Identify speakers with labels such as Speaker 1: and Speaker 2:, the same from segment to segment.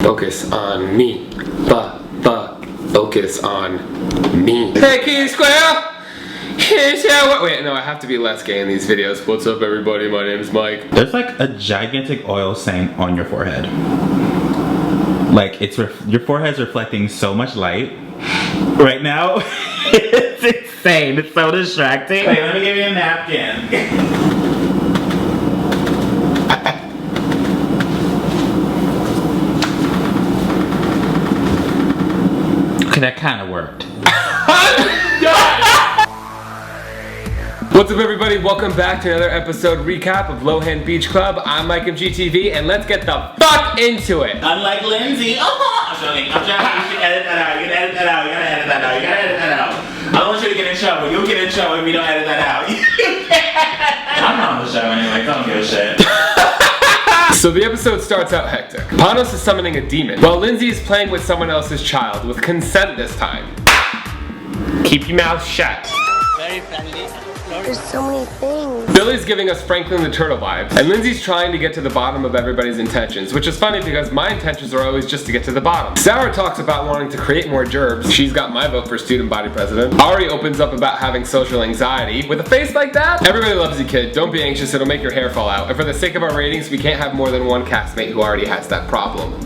Speaker 1: Focus on me. Focus on me. Hey, Key Square! Wait, no, I have to be less gay in these videos. What's up, everybody? My name's Mike.
Speaker 2: There's like a gigantic oil stain on your forehead. Like, your forehead's reflecting so much light right now. It's insane. It's so distracting. Wait, let me give you a napkin. Okay, that kind of worked.
Speaker 1: What's up, everybody? Welcome back to another episode recap of Lohan Beach Club. I'm MikeMGTV, and let's get the fuck into it.
Speaker 2: Unlike Lindsay. I'm joking. You can edit that out. You gotta edit that out. I don't want you to get in trouble. You'll get in trouble if you don't edit that out. I'm not on the show anyway. Don't give a shit.
Speaker 1: So the episode starts out hectic. Panos is summoning a demon, while Lindsay is playing with someone else's child, with consent this time. Keep your mouth shut.
Speaker 3: Very friendly.
Speaker 4: There's so many things.
Speaker 1: Billy's giving us Franklin the Turtle vibes, and Lindsay's trying to get to the bottom of everybody's intentions, which is funny because my intentions are always just to get to the bottom. Sara talks about wanting to create more gerbs. She's got my vote for student body president. Ari opens up about having social anxiety. With a face like that, everybody loves you, kid. Don't be anxious, it'll make your hair fall out. And for the sake of our ratings, we can't have more than one castmate who already has that problem.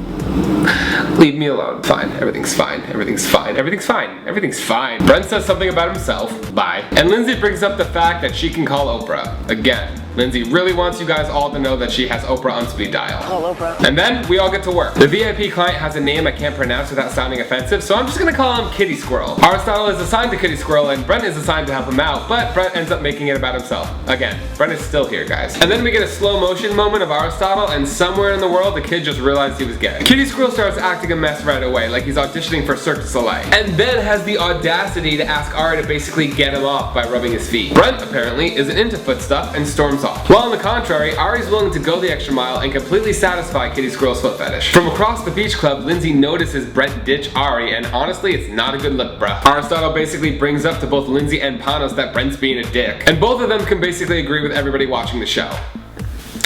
Speaker 1: Leave me alone. Fine. Everything's fine. Everything's fine. Everything's fine. Everything's fine. Brent says something about himself. Bye. And Lindsay brings up the fact that she can call Oprah. Again. Lindsay really wants you guys all to know that she has Oprah on speed dial.
Speaker 4: Call Oprah.
Speaker 1: And then we all get to work. The VIP client has a name I can't pronounce without sounding offensive, so I'm just gonna call him Kitty Squirrel. Aristotle is assigned to Kitty Squirrel and Brent is assigned to help him out, but Brent ends up making it about himself. Again, Brent is still here, guys. And then we get a slow motion moment of Aristotle, and somewhere in the world the kid just realized he was gay. Kitty Squirrel starts acting a mess right away, like he's auditioning for Cirque du Soleil, and then has the audacity to ask Ari to basically get him off by rubbing his feet. Brent apparently isn't into foot stuff and storms off. While on the contrary, Ari's willing to go the extra mile and completely satisfy Kitty Squirrel's foot fetish. From across the beach club, Lindsay notices Brent ditch Ari, and honestly, it's not a good look, bruh. Aristotle basically brings up to both Lindsay and Panos that Brent's being a dick, and both of them can basically agree with everybody watching the show.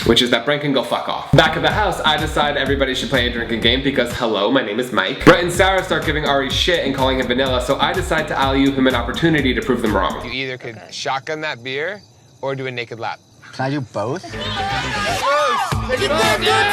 Speaker 1: Which is that Brent can go fuck off. Back at the house, I decide everybody should play a drinking game because hello, my name is Mike. Brent and Sara start giving Ari shit and calling him vanilla, so I decide to alley-oop him an opportunity to prove them wrong.
Speaker 5: You either could shotgun that beer or do a naked lap.
Speaker 3: Can I do both?
Speaker 4: If you're gonna do it,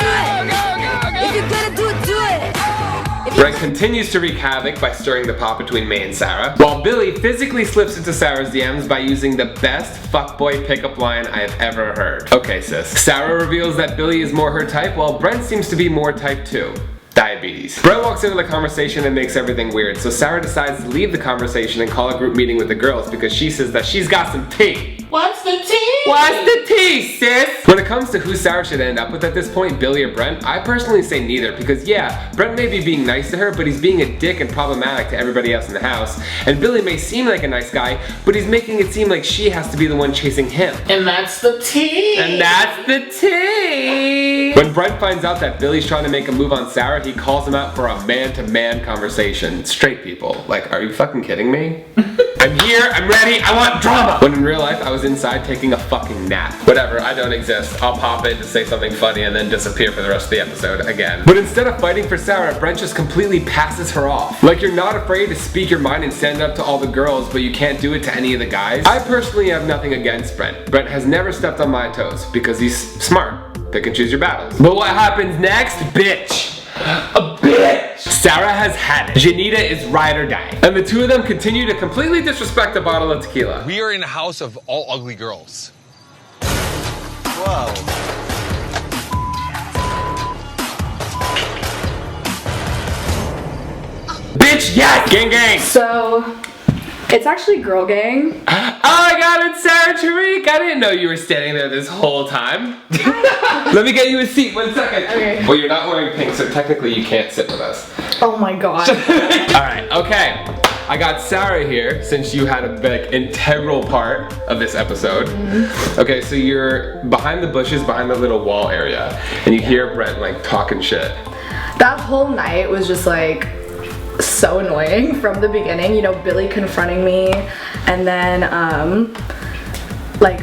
Speaker 4: if you're gonna do it, do it.
Speaker 1: Brent continues to wreak havoc by stirring the pot between May and Sara, while Billy physically slips into Sara's DMs by using the best fuckboy pickup line I have ever heard. Okay, sis. Sara reveals that Billy is more her type, while Brent seems to be more type 2. Diabetes. Brent walks into the conversation and makes everything weird, so Sara decides to leave the conversation and call a group meeting with the girls because she says that she's got some tea.
Speaker 2: What's the tea?
Speaker 1: What's the tea, sis? When it comes to who Sara should end up with at this point, Billy or Brent, I personally say neither because yeah, Brent may be being nice to her, but he's being a dick and problematic to everybody else in the house. And Billy may seem like a nice guy, but he's making it seem like she has to be the one chasing him.
Speaker 2: And that's the tea.
Speaker 1: And that's the tea. When Brent finds out that Billy's trying to make a move on Sara, he calls him out for a man-to-man conversation. Straight people. Like, are you fucking kidding me? I'm here, I'm ready, I want drama! When in real life, I was inside taking a fucking nap. Whatever, I don't exist. I'll pop in to say something funny and then disappear for the rest of the episode again. But instead of fighting for Sara, Brent just completely passes her off. Like you're not afraid to speak your mind and stand up to all the girls, but you can't do it to any of the guys. I personally have nothing against Brent. Brent has never stepped on my toes because he's smart. Pick and choose your battles. But what happens next? Bitch! A bitch! Sara has had it. Janita is ride or die. And the two of them continue to completely disrespect a bottle of tequila.
Speaker 5: We are in a house of all ugly girls.
Speaker 3: Whoa.
Speaker 1: Bitch, yes! Gang gang!
Speaker 6: So, it's actually girl gang.
Speaker 1: Oh my god, it's Sara Tariq! I didn't know you were standing there this whole time. Let me get you a seat, 1 second.
Speaker 6: Okay.
Speaker 1: Well, you're not wearing pink, so technically you can't sit with us.
Speaker 6: Oh my god.
Speaker 1: Alright, okay. I got Sara here since you had a big integral part of this episode. Okay, so you're behind the bushes, behind the little wall area, and you hear Brent like talking shit.
Speaker 6: That whole night was just like so annoying from the beginning. You know, Billy confronting me, and then like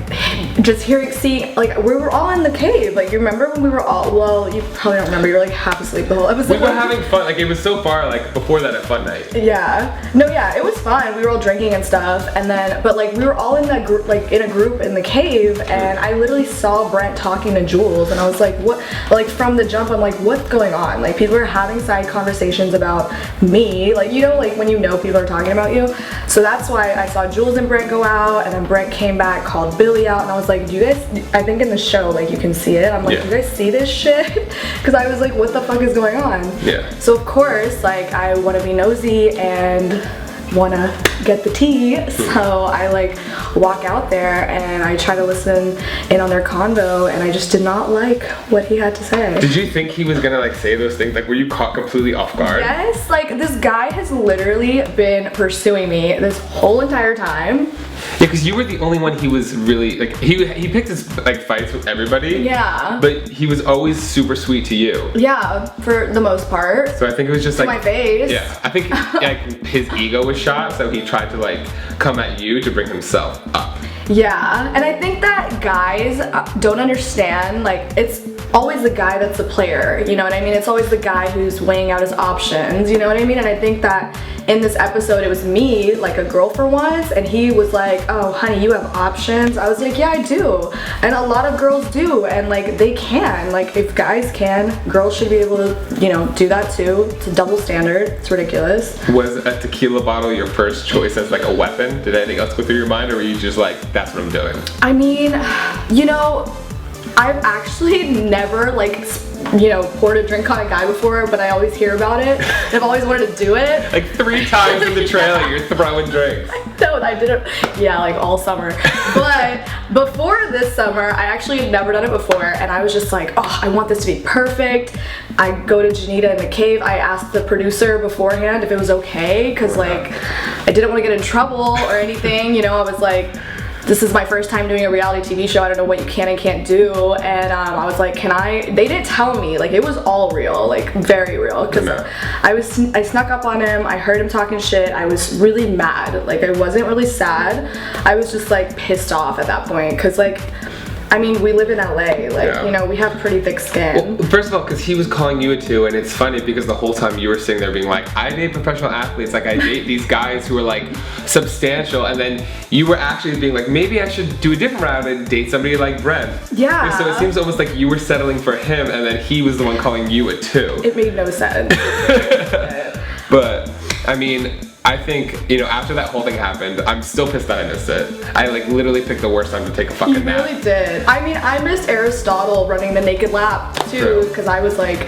Speaker 6: just seeing, like, we were all in the cave. Like, you remember when we were all, well, you probably don't remember, you were like half asleep the whole episode.
Speaker 1: We were having fun, like, it was so far, like, before that at fun night.
Speaker 6: Yeah. No, yeah, it was fun. We were all drinking and stuff, and then, but like, we were all in that group, like, in a group in the cave, and I literally saw Brent talking to Jules, and I was like, what, like, from the jump, I'm like, what's going on? Like, people are having side conversations about me, like, you know, like, when you know people are talking about you. So that's why I saw Jules and Brent go out, and then Brent came back, called Billy out, and I was like, do you guys, I think in the show, like, you can see it. I'm like,
Speaker 1: Yeah.
Speaker 6: do you guys see this shit? Because I was like, what the fuck is going on?
Speaker 1: Yeah.
Speaker 6: So of course, like, I want to be nosy and want to get the tea, so I like walk out there and I try to listen in on their convo, and I just did not like what he had to say.
Speaker 1: Did you think he was gonna like say those things? Like, were you caught completely off guard?
Speaker 6: Yes, like, this guy has literally been pursuing me this whole entire time.
Speaker 1: Yeah, because you were the only one he was really, like, he picked his, like, fights with everybody.
Speaker 6: Yeah.
Speaker 1: But he was always super sweet to you.
Speaker 6: Yeah, for the most part.
Speaker 1: So I think it was just
Speaker 6: To
Speaker 1: like...
Speaker 6: my face.
Speaker 1: Yeah, I think like his ego was shot, so he tried to like come at you to bring himself up.
Speaker 6: Yeah, and I think that guys don't understand, like, it's always the guy that's the player, you know what I mean? It's always the guy who's weighing out his options, you know what I mean? And I think that in this episode, it was me, like a girl for once, and he was like, oh, honey, you have options? I was like, yeah, I do. And a lot of girls do, and like, they can. Like, if guys can, girls should be able to, you know, do that too. It's a double standard. It's ridiculous.
Speaker 1: Was a tequila bottle your first choice as like a weapon? Did anything else go through your mind, or were you just like, that's what I'm doing?
Speaker 6: I mean, you know, I've actually never, like, you know, poured a drink on a guy before, but I always hear about it. I've always wanted to do it.
Speaker 1: Like 3 times in the trailer, you're throwing drinks.
Speaker 6: No, I did it, yeah, like all summer. But before this summer, I actually had never done it before, and I was just like, oh, I want this to be perfect. I go to Janita in the cave. I asked the producer beforehand if it was okay, because like, I didn't want to get in trouble or anything, you know. I was like, this is my first time doing a reality TV show. I don't know what you can and can't do. And I was like, can I? They didn't tell me. Like, it was all real, like very real. Because I snuck up on him. I heard him talking shit. I was really mad. Like, I wasn't really sad. I was just like pissed off at that point. Because like, I mean, we live in LA, like, you know, we have pretty thick skin.
Speaker 1: Well, first of all, because he was calling you a 2, and it's funny because the whole time you were sitting there being like, I date professional athletes, like I date these guys who are like substantial, and then you were actually being like, maybe I should do a different route and date somebody like Brent.
Speaker 6: Yeah.
Speaker 1: And so it seems almost like you were settling for him, and then he was the one calling you a 2.
Speaker 6: It made no sense.
Speaker 1: But, I mean, I think, you know, after that whole thing happened, I'm still pissed that I missed it. I like literally picked the worst time to take a fucking nap.
Speaker 6: You really did. I mean, I missed Aristotle running the naked lap too, because I was like,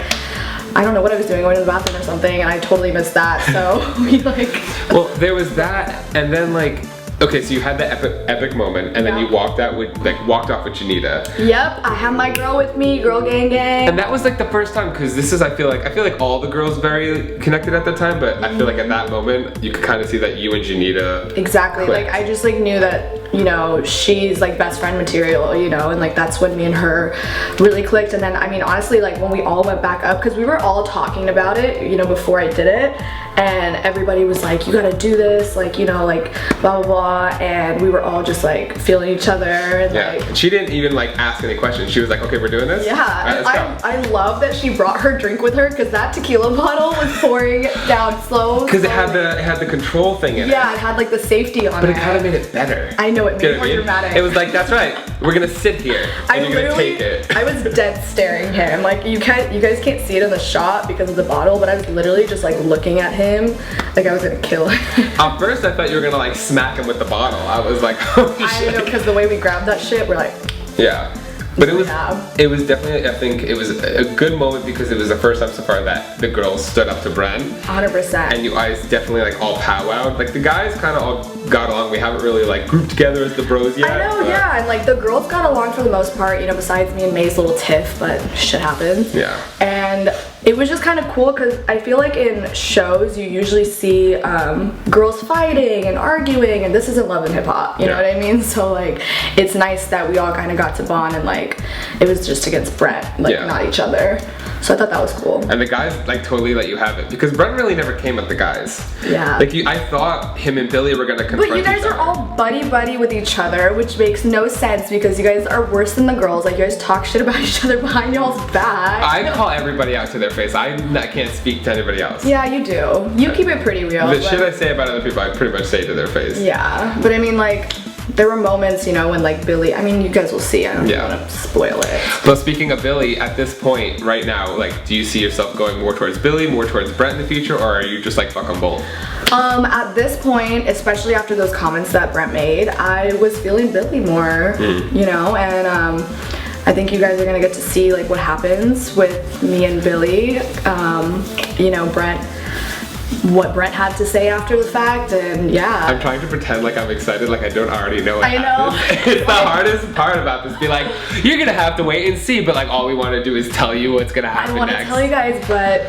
Speaker 6: I don't know what I was doing, going to the bathroom or something, and I totally missed that. So we like.
Speaker 1: Well, there was that, and then like, okay, so you had the epic moment, and then you walked off with Janita.
Speaker 6: Yep, I have my girl with me, girl gang gang.
Speaker 1: And that was like the first time, because this is, I feel like all the girls very connected at the time, but I feel like at that moment, you could kind of see that you and Janita
Speaker 6: Exactly,
Speaker 1: clicked.
Speaker 6: like I just like knew that, you know, she's like best friend material, you know, and like that's when me and her really clicked. And then, I mean, honestly, like when we all went back up, because we were all talking about it, you know, before I did it, and everybody was like, you gotta do this, like, you know, like blah blah blah, and we were all just like feeling each other, and like,
Speaker 1: she didn't even like ask any questions. She was like, okay, we're doing this?
Speaker 6: Yeah,
Speaker 1: All right, let's go.
Speaker 6: I love that she brought her drink with her, because that tequila bottle was pouring down slow.
Speaker 1: Because it had the control thing in it.
Speaker 6: Yeah, it had like the safety on it.
Speaker 1: But it kind of made it better.
Speaker 6: I know, it made
Speaker 1: You
Speaker 6: it
Speaker 1: know
Speaker 6: more
Speaker 1: what I mean?
Speaker 6: dramatic.
Speaker 1: It was like, that's right, we're gonna sit here, and you're gonna take it.
Speaker 6: I was dead staring him. Like, you guys can't see it in the shot because of the bottle, but I was literally just like looking at him like I was gonna kill him.
Speaker 1: At first I thought you were gonna like smack him with the bottle. I was like, holy
Speaker 6: I
Speaker 1: shit.
Speaker 6: know, because the way we grabbed that shit, we're like,
Speaker 1: Yeah. But it was
Speaker 6: Yeah.
Speaker 1: definitely, I think it was a good moment because it was the first time so far that the girls stood up to Bren.
Speaker 6: 100%.
Speaker 1: And you guys definitely like all powwowed. Like the guys kind of all got along. We haven't really like grouped together as the bros yet.
Speaker 6: I know,
Speaker 1: but
Speaker 6: yeah, and like the girls got along for the most part, you know, besides me and May's little tiff, but shit happens.
Speaker 1: Yeah.
Speaker 6: And it was just kind of cool because I feel like in shows you usually see girls fighting and arguing, and this isn't Love and Hip Hop, you know what I mean? So like, it's nice that we all kind of got to bond, and like, it was just against Brett, like not each other. So I thought that was cool.
Speaker 1: And the guys like totally let you have it because Brent really never came at the guys.
Speaker 6: Yeah.
Speaker 1: Like I thought him and Billy were gonna confront
Speaker 6: But you guys
Speaker 1: each
Speaker 6: are
Speaker 1: other.
Speaker 6: all buddy with each other, which makes no sense because you guys are worse than the girls. Like you guys talk shit about each other behind y'all's back.
Speaker 1: I call everybody out to their face. I can't speak to anybody else.
Speaker 6: Yeah, you do. You keep it pretty real.
Speaker 1: The
Speaker 6: but-
Speaker 1: shit I say about other people, I pretty much say to their face.
Speaker 6: Yeah, but I mean, like, there were moments, you know, when like Billy. I mean, you guys will see. I don't want to spoil it.
Speaker 1: But speaking of Billy, at this point right now, like, do you see yourself going more towards Billy, more towards Brent in the future, or are you just like fuck them both?
Speaker 6: At this point, especially after those comments that Brent made, I was feeling Billy more, you know, and I think you guys are gonna get to see like what happens with me and Billy. You know, what Brent had to say after the fact, and yeah.
Speaker 1: I'm trying to pretend like I'm excited, like I don't already know what
Speaker 6: know.
Speaker 1: It's the hardest part about this. Be like, you're gonna have to wait and see, but like all we want to do is tell you what's gonna happen
Speaker 6: I want to
Speaker 1: next.
Speaker 6: tell you guys, but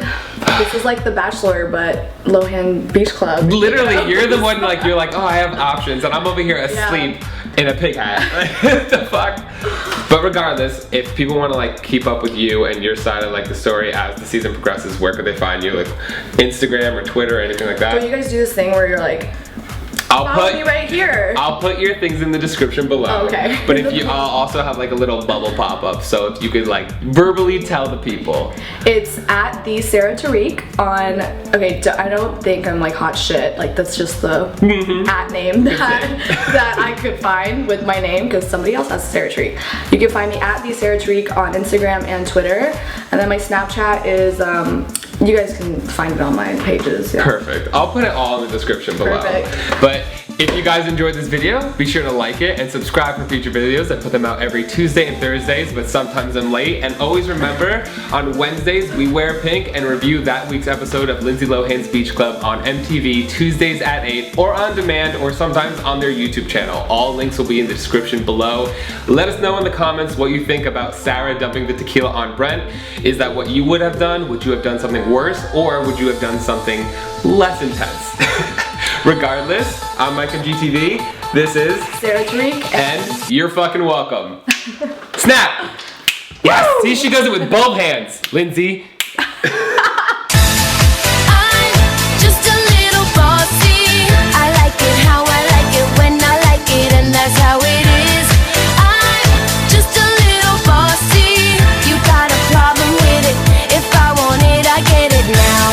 Speaker 6: this is like The Bachelor, but Lohan Beach Club.
Speaker 1: Literally,
Speaker 6: you know?
Speaker 1: you're the one like you're like, oh, I have options, and I'm over here asleep in a pig hat. What the fuck? But regardless, if people want to like keep up with you and your side of like the story as the season progresses, where could they find you? Like Instagram or Twitter or anything like that?
Speaker 6: So you guys do this thing where you're like, follow me right here.
Speaker 1: I'll put your things in the description below.
Speaker 6: Okay.
Speaker 1: But if you, I'll also have like a little bubble pop up, so if you could like verbally tell the people.
Speaker 6: It's at the Sara Tariq on. Okay, I don't think I'm like hot shit. Like that's just the at name that I could find with my name because somebody else has Sara Tariq. You can find me at the Sara Tariq on Instagram and Twitter, and then my Snapchat is. You guys can find it on my pages. Yeah.
Speaker 1: Perfect. I'll put it all in the description below.
Speaker 6: Perfect.
Speaker 1: But if you guys enjoyed this video, be sure to like it and subscribe for future videos. I put them out every Tuesday and Thursdays, but sometimes I'm late. And always remember, on Wednesdays, we wear pink and review that week's episode of Lindsay Lohan's Beach Club on MTV, Tuesdays at 8, or on demand, or sometimes on their YouTube channel. All links will be in the description below. Let us know in the comments what you think about Sara dumping the tequila on Brent. Is that what you would have done? Would you have done something worse? Or would you have done something less intense? Regardless, I'm MikeMGTV. This is
Speaker 6: Sara Tariq.
Speaker 1: And you're fucking welcome. Snap! Yes! See, she does it with both hands, Lindsay.